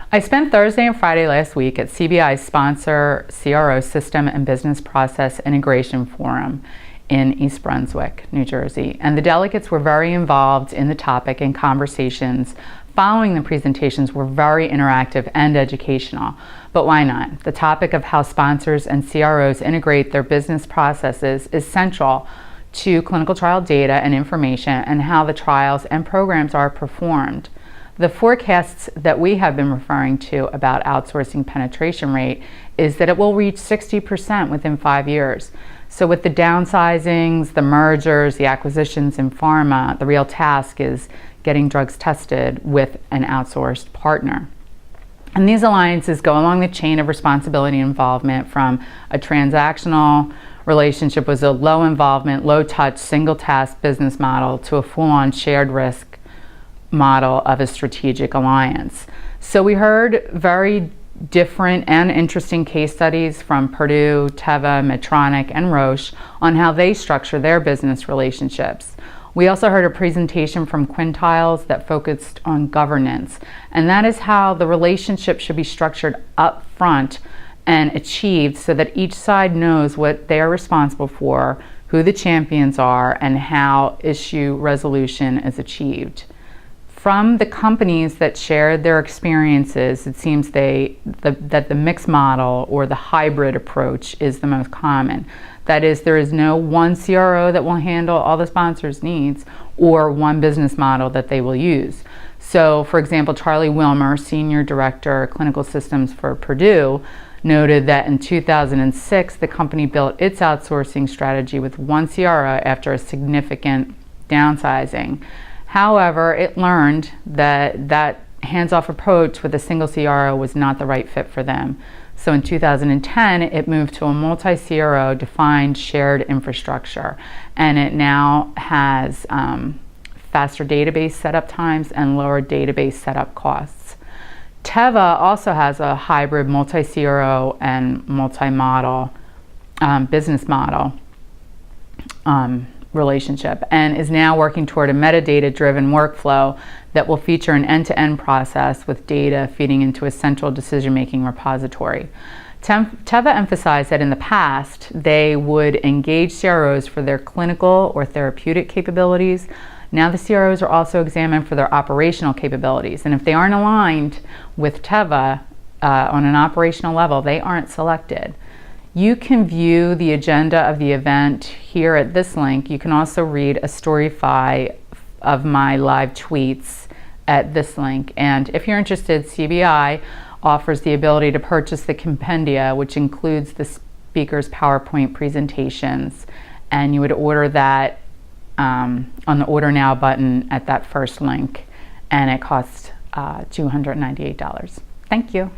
I spent Thursday and Friday last week at CBI's sponsor CRO System and Business Process Integration Forum in East Brunswick, New Jersey. And the delegates were very involved in the topic, and conversations following the presentations were very interactive and educational. But why not? The topic of how sponsors and CROs integrate their business processes is central to clinical trial data and information, and how the trials and programs are performed. The forecasts that we have been referring to about outsourcing penetration rate is that it will reach 60% within 5 years. So with the downsizings, the mergers, the acquisitions in pharma, the real task is getting drugs tested with an outsourced partner. And these alliances go along the chain of responsibility and involvement from a transactional relationship with a low involvement, low touch, single task business model to a full-on shared risk model of a strategic alliance. So we heard very different and interesting case studies from Purdue, Teva, Medtronic, and Roche on how they structure their business relationships. We also heard a presentation from Quintiles that focused on governance, and that is how the relationship should be structured up front and achieved so that each side knows what they are responsible for, who the champions are, and how issue resolution is achieved. From the companies that shared their experiences, it seems that the mixed model or the hybrid approach is the most common. That is, there is no one CRO that will handle all the sponsors' needs or one business model that they will use. So, for example, Charlie Wilmer, Senior Director, Clinical Systems for Purdue, noted that in 2006, the company built its outsourcing strategy with one CRO after a significant downsizing. However, it learned that that hands-off approach with a single CRO was not the right fit for them. So in 2010, it moved to a multi-CRO defined shared infrastructure, and it now has faster database setup times and lower database setup costs. Teva also has a hybrid multi-CRO and multi-model business model relationship, and is now working toward a metadata-driven workflow that will feature an end-to-end process with data feeding into a central decision-making repository. Teva emphasized that in the past, they would engage CROs for their clinical or therapeutic capabilities. Now the CROs are also examined for their operational capabilities, and if they aren't aligned with Teva on an operational level, they aren't selected. You can view the agenda of the event here at this link. You can also read a Storyfy of my live tweets at this link. And if you're interested, CBI offers the ability to purchase the compendia, which includes the speaker's PowerPoint presentations. And you would order that on the Order Now button at that first link. And it costs $298. Thank you.